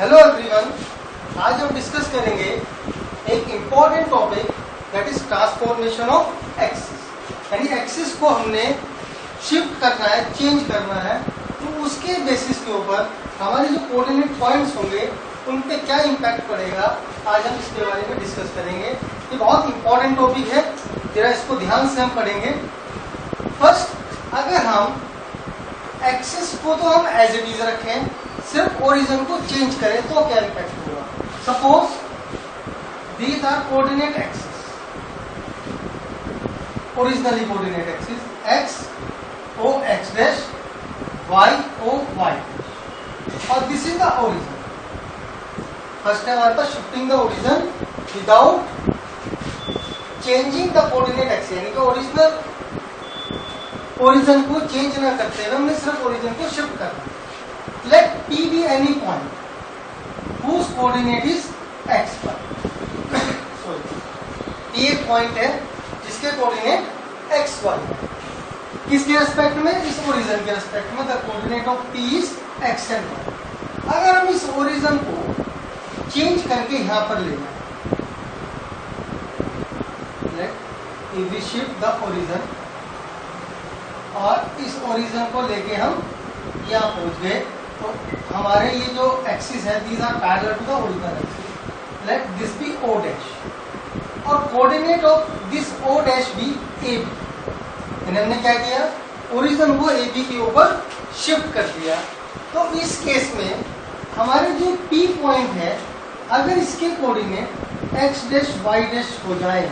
Hello everyone, आज हम discuss करेंगे एक important topic that is transformation of axis. यानी एक्सिस को हमने शिफ्ट करना है, चेंज करना है, तो उसके बेसिस के ऊपर हमारे जो कोऑर्डिनेट पॉइंट्स होंगे उन पे क्या इम्पैक्ट पड़ेगा, आज हम इसके बारे में डिस्कस करेंगे। ये बहुत इंपॉर्टेंट टॉपिक है, जरा इसको ध्यान से हम पढ़ेंगे। फर्स्ट, अगर हम एक्सिस को तो हम एज इट इज रखें, सिर्फ ओरिजिन को चेंज करें तो क्या इम्पैक्ट होगा। Suppose these are coordinate axis, originally coordinate axis X O X dash, Y O Y dash, और this is the origin. First है हमारे पास shifting the origin without changing the coordinate axis, यानी कि ओरिजिनल ओरिजिन को change ना करते हुए हमने सिर्फ ओरिजिन को शिफ्ट करना। Let P be any point whose coordinate is x पर। P एक पॉइंट है जिसके कोऑर्डिनेट x y है। किसके रेस्पेक्ट में? इस ओरिजिन के रेस्पेक्ट में। The coordinate of P is x and y। अगर हम इस ओरिजिन को चेंज करके यहां पर ले जाए, late if we shift the origin, और इस ओरिजिन को लेके हम यहाँ पहुंच गए, तो हमारे ये जो एक्सिस है these are parallel to the original axis. Let this be O dash, और coordinate of this O dash be A B. हमने क्या किया? ओरिजिन को ए बी के ऊपर शिफ्ट कर दिया। तो इस केस में हमारे जो पी पॉइंट है, अगर इसके coordinate x dash y dash हो जाए,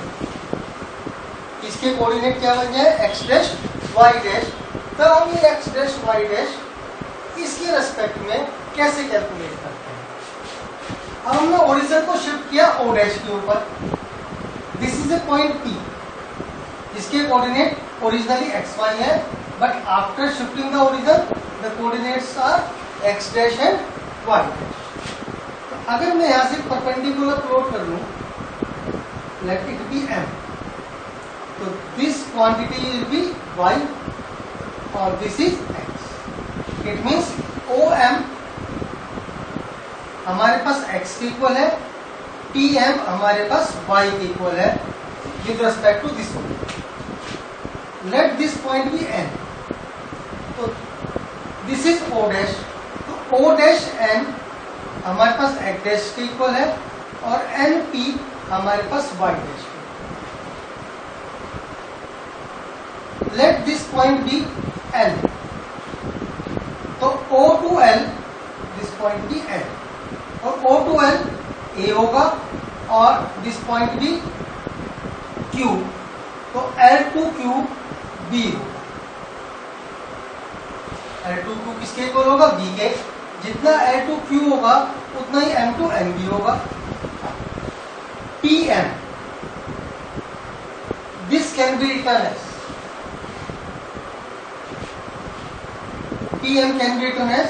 इसके कोऑर्डिनेट क्या बन जाए? एक्स डैश वाई डैश, तब हम ये एक्स डैश वाई डैश इसके रेस्पेक्ट में कैसे कैलकुलेट करते हैं? अब हमने ओरिजिन को शिफ्ट किया ओ डैश के ऊपर। This is a point P, इसके कोऑर्डिनेट ओरिजिनली एक्स वाई है, but after shifting the origin the coordinates are x dash and y dash. तो अगर मैं यहां से परपेंडिकुलर प्लॉट कर लूं, लेट इट बी M, तो this quantity will be y और this is x। It means OM हमारे पास x के इक्वल है, PM हमारे पास y के इक्वल है with respect to this point. Let this point be N, तो दिस इज O डैश, तो O डैश N हमारे पास x डैश के इक्वल है, और NP हमारे पास y dash. Let this point be L, तो O to L, this point be L, और O to L A होगा, और दिस पॉइंट बी Q, तो L to Q B होगा। L to Q किसके इक्वल होगा? B के। जितना L to Q होगा उतना ही M to N भी होगा। PM, this can be written as PM can be written as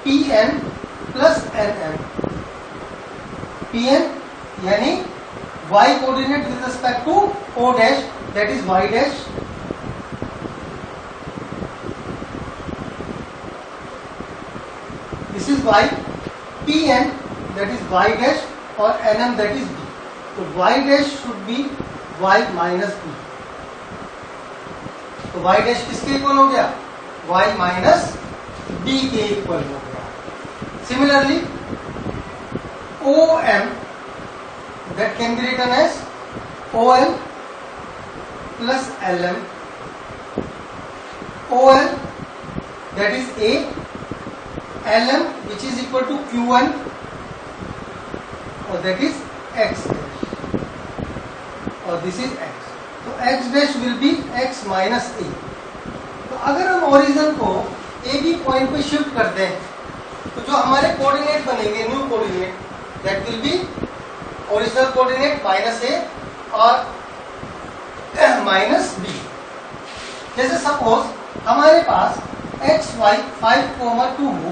PN plus NM। PN यानी y coordinate with respect to O dash, that is y dash, this is y। PN that is y dash, और NM that is B। तो y dash should be y minus B। तो y dash किसके equal हो गया? y minus b के equal हो गया। Similarly OM that can be written as OL plus LM। OL that is A, LM which is equal to Q1, or that is X dash, or this is X। तो X dash will be X minus A। तो अगर हम origin को A B point पे shift कर दें, तो जो हमारे कोऑर्डिनेट बनेंगे, new coordinate, that will be original coordinate minus A और माइनस बी। जैसे सपोज हमारे पास एक्स वाई 5,2 हो,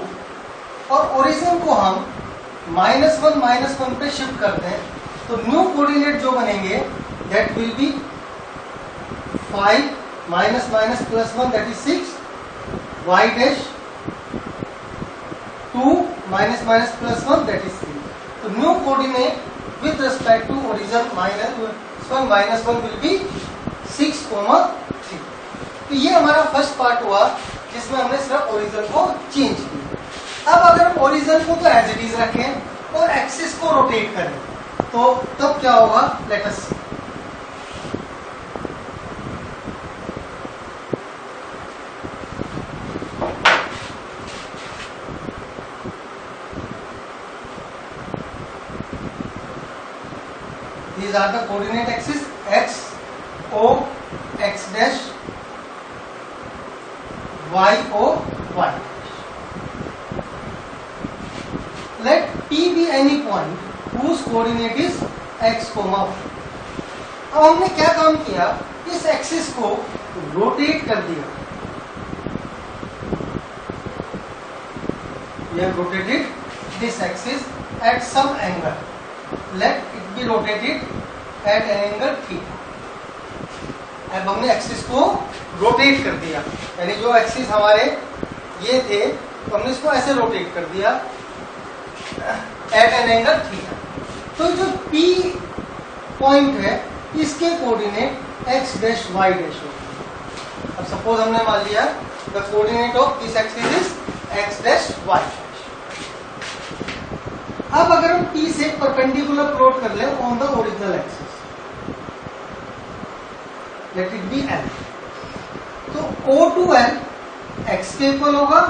और ओरिजिन को हम -1 पे शिफ्ट करते हैं, तो न्यू कोऑर्डिनेट जो बनेंगे that will B 5 minus minus plus 1, that is 6, y dash 2 minus minus plus 1 that is 3. So new coordinate with respect to origin minus 1 will be 6, 3. तो ये हमारा फर्स्ट पार्ट हुआ जिसमें हमने सिर्फ ओरिजिन को चेंज किया। अब अगर हम ओरिजिन को तो एज इट इज रखें और एक्सिस को रोटेट करें तो तब क्या होगा, let us see. These are the coordinate axes x, o, x dash, y, o, y dash. Let P be any point whose coordinate is x, y. अब हमने क्या काम किया, इस एक्सिस को रोटेट कर दिया। We have rotated this axis at some angle. Let it be rotated at an angle theta. अब हमने एक्सिस को रोटेट कर दिया, यानी जो एक्सिस हमारे ये थे तो हमने इसको ऐसे रोटेट कर दिया एट एन एंगल थीटा। तो जो P पॉइंट है इसके coordinate x dash y dash होगा। अब सपोज हमने मान लिया the coordinate of this axis is x dash y dash. अब अगर हम P से परपेंडिकुलर प्लॉट कर ले on the original axis, late it B L, तो O टू L x के इक्वल होगा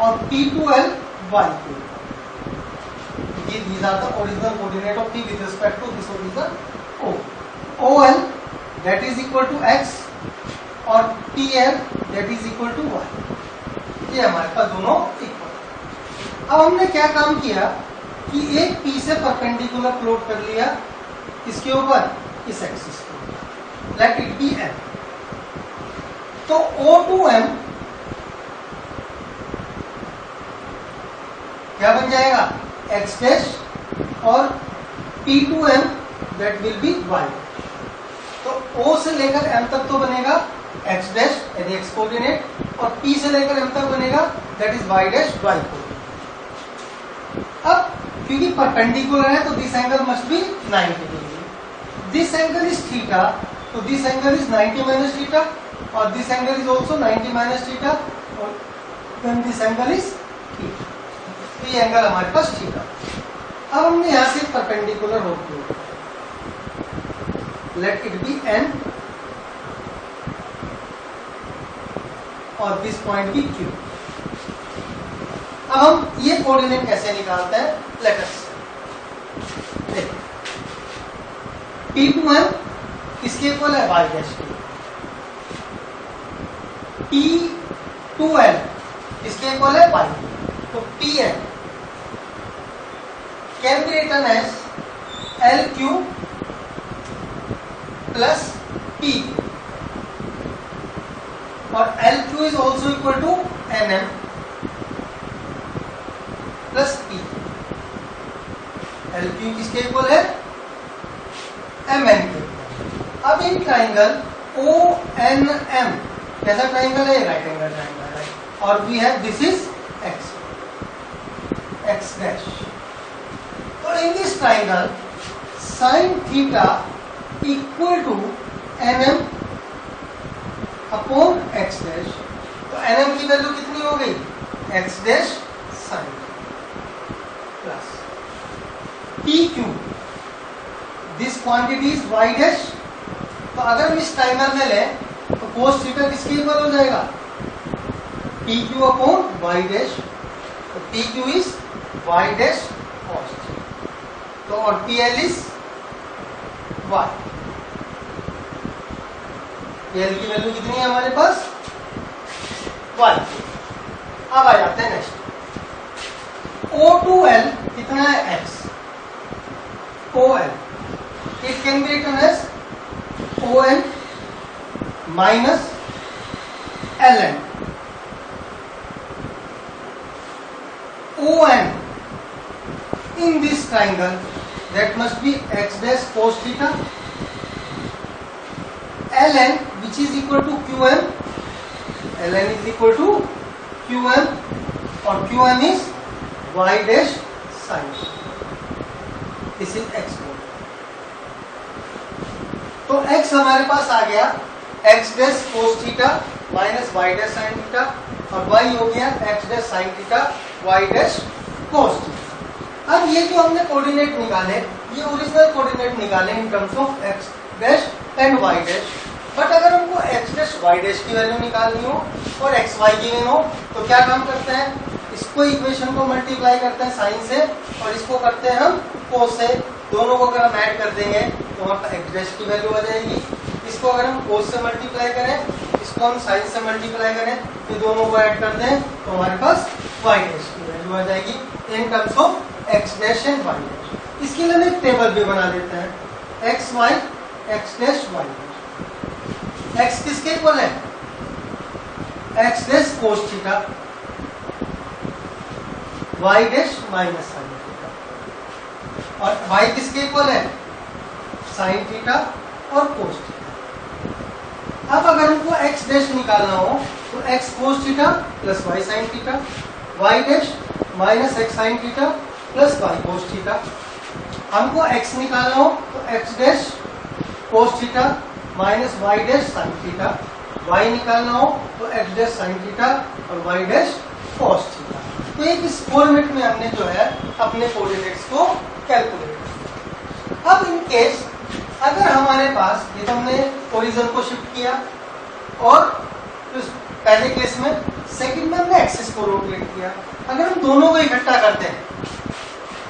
और P टू L y के equal. These are the original coordinate of P with respect to this origin O. OL that is equal to x और PL that is equal to y. ये हमारे पास दोनों equal. अब हमने क्या काम किया कि एक P से परपेंडिकुलर प्लॉट कर लिया इसके ऊपर इस एक्सिस को, लेट इट बी M। तो O टू M क्या बन जाएगा, x डैश और P to M that will be y। तो O से लेकर M तक तो बनेगा x डैश यदि x कोऑर्डिनेट और P से लेकर M तक बनेगा that is y dash y coordinate. अब क्योंकि परपेंडिकुलर है तो this angle must be 90 degree. This angle is theta, तो this angle is 90 minus theta और this angle is also 90 minus theta और then this angle is theta. तो ये angle हमारे पास थीटा। अब हमने यहां से परपेंडिकुलर होते हुए लेट इट बी N और दिस पॉइंट बी Q। अब हम ये कोऑर्डिनेट कैसे निकालते हैं, लेट अस देखो। P टू M किसके इक्वल है, y डैश के। P टू L किसके इक्वल है, y। तो Pn can be written as LQ plus P और LQ is also equal to NM plus P। LQ किसके इक्वल है, MN के। अब इन ट्राइंगल ONM कैसा ट्राइंगल है, राइट एंगल ट्राइंगल है और we have this is x dash. तो in this triangle sine theta equal to NM upon x dash. तो NM की वैल्यू कितनी हो गई, x dash sign plus PQ this quantity is y dash. तो अगर हम इस ट्राइंगल में लें तो cos थीटा किसके इक्वल हो जाएगा, PQ अपॉन y डैश। तो PQ is y dash cos theta. तो और PL इज y। PL की वैल्यू कितनी है हमारे पास, y। अब आ जाते हैं नेक्स्ट। O टू L कितना है, x। OL it can be written as ON minus LN। ON in this triangle that must be x dash cos theta, ln which is equal to qm, ln is equal to qm और qm is y dash sin, this is x code. तो x हमारे पास आ गया x dash cos theta minus y dash sin theta, और y हो गया x dash sin theta y dash cos theta. अब ये जो हमने कोऑर्डिनेट निकाले, ये ओरिजिनल कोऑर्डिनेट निकाले in terms of x dash and y dash. But अगर हमको x डैश y डैश की वैल्यू निकालनी हो और x y गिवन हो तो क्या काम करते हैं, इसको इक्वेशन को मल्टीप्लाई करते हैं साइन से, और इसको करते हैं हम cos से। दोनों को अगर हम ऐड कर देंगे तो हमारे पास x डैश की वैल्यू आ जाएगी। इसको अगर हम cos से मल्टीप्लाई करें, इसको हम साइन से मल्टीप्लाई करें, तो दोनों को ऐड कर दें तो हमारे पास y डैश की वैल्यू आ जाएगी in terms of x dash and y dash. इसके लिए हम एक टेबल भी बना लेते हैं, x y x dash y dash. x किसके इक्वल है, x dash cos theta y dash minus sine theta, और y किसके इक्वल है, साइन थीटा और cos थीटा। अब अगर हमको x डैश निकालना हो तो x cos theta plus y sine theta, y dash minus x sine theta plus y cos theta. हमको x निकालना हो तो x dash cos theta minus y dash sine theta, y निकालना हो तो x डैश साइन थीटा और y dash cos theta. तो एक इस फॉर्मेट में हमने जो है अपने कोऑर्डिनेट्स को कैलकुलेट किया। अब इन केस अगर हमारे पास, ये तो हमने ओरिजिन को शिफ्ट किया, और पहले केस में, सेकंड में हमने एक्सिस को रोटेट किया। अगर हम दोनों को इकट्ठा करते हैं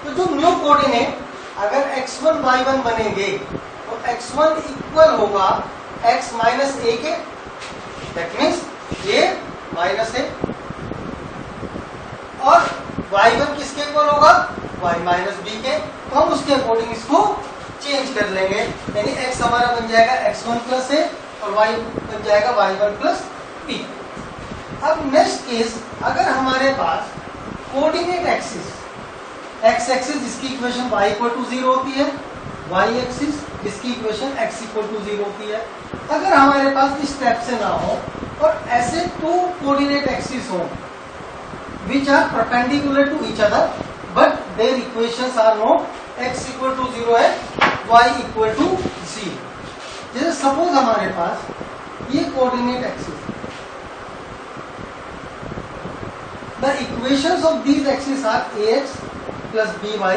तो जो न्यू कोऑर्डिनेट अगर x1 y1 बनेंगे तो x1 इक्वल होगा x माइनस ए के, that means a minus A, और y1 किसके इक्वल होगा, y माइनस बी के। तो हम उसके अकॉर्डिंग इसको चेंज कर लेंगे, यानी x हमारा बन जाएगा x1 प्लस ए और y बन जाएगा y1 प्लस बी। अब नेक्स्ट केस, अगर हमारे पास कोऑर्डिनेट एक्सिस, x एक्सिस जिसकी इक्वेशन y इक्वल टू 0 होती है, y एक्सिस जिसकी इक्वेशन x इक्वल टू 0 होती है, अगर हमारे पास इस स्टेप से ना हो और ऐसे टू कोऑर्डिनेट एक्सिस हो which are perpendicular to each other but their equations are not x equal to 0 है, y equal to 0। जैसे सपोज हमारे पास ये coordinate axis, the equations of these axes are ax plus by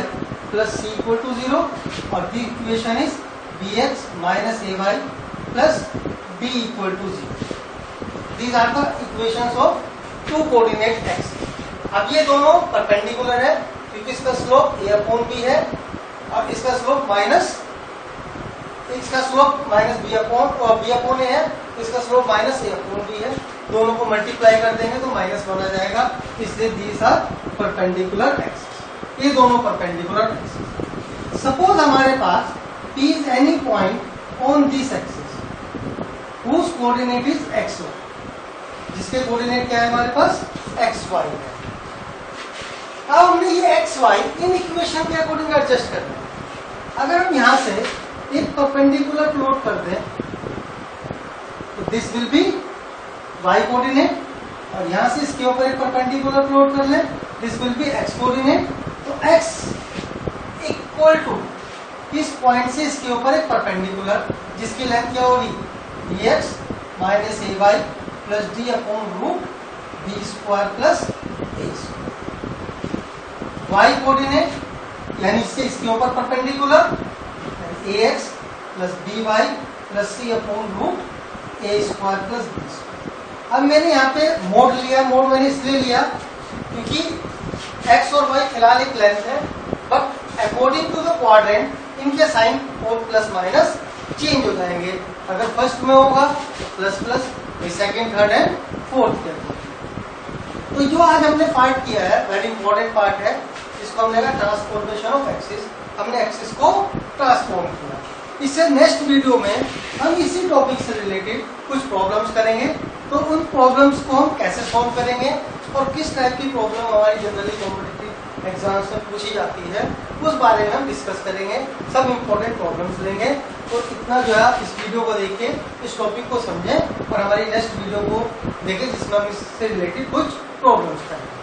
plus c equal to 0 और the equation is bx minus ay plus b equal to 0। These are the equations of two coordinate axes। अब ये दोनों perpendicular है क्योंकि इसका slope a upon b है और इसका slope minus b upon a है, इसका slope minus a upon b है। दोनों को मल्टीप्लाई कर देंगे तो माइनस बना जाएगा, इसलिए दीज आर परपेंडिकुलर एक्सिस। ये दोनों परपेंडिकुलर एक्सिस। सपोज हमारे पास p is any point on this axis whose coordinate is x1, जिसके कोऑर्डिनेट क्या है हमारे पास xy है। अब हमने ये xy इन इक्वेशन के अकॉर्डिंग एडजस्ट करना है। अगर हम यहां से एक परपेंडिकुलर प्लॉट कर दें तो this will be y coordinate, और यहां से इसके ऊपर एक परपेंडिकुलर प्लॉट कर लें, this will be x coordinate. तो x इक्वल टू इस पॉइंट से इसके ऊपर एक परपेंडिकुलर जिसकी लेंथ क्या होगी, dx minus ay plus D upon root B square plus A square. y coordinate यानी इसके ऊपर perpendicular ax plus by plus c upon root A square plus B square. अब मैंने यहाँ पे मोड लिया, मोड मैंने इसलिए लिया क्योंकि x और y फिलहाल एक लेंथ है, but according to the quadrant इनके साइन और प्लस माइनस चेंज हो जाएंगे। अगर फर्स्ट में होगा तो plus plus, second third and fourth के अकॉर्डिंग। तो जो आज हमने पार्ट किया है वेरी इंपॉर्टेंट पार्ट है, इसको हमने कहा ट्रांसफॉर्मेशन ऑफ एक्सिस। हमने एक्सिस को ट्रांसफॉर्म किया। इससे नेक्स्ट वीडियो में हम इसी टॉपिक से रिलेटेड कुछ प्रॉब्लम्स करेंगे। तो उन प्रॉब्लम्स को हम कैसे सॉल्व करेंगे और किस टाइप की प्रॉब्लम हमारी जनरली कॉम्पिटिटिव एग्जाम्स में पूछी जाती है, उस बारे में हम डिस्कस करेंगे। सब इंपॉर्टेंट प्रॉब्लम्स लेंगे। तो इतना जो है इस वीडियो को देख के इस टॉपिक को समझें और हमारी नेक्स्ट वीडियो को देखें जिसमें हम इससे रिलेटेड कुछ प्रॉब्लम्स करेंगे।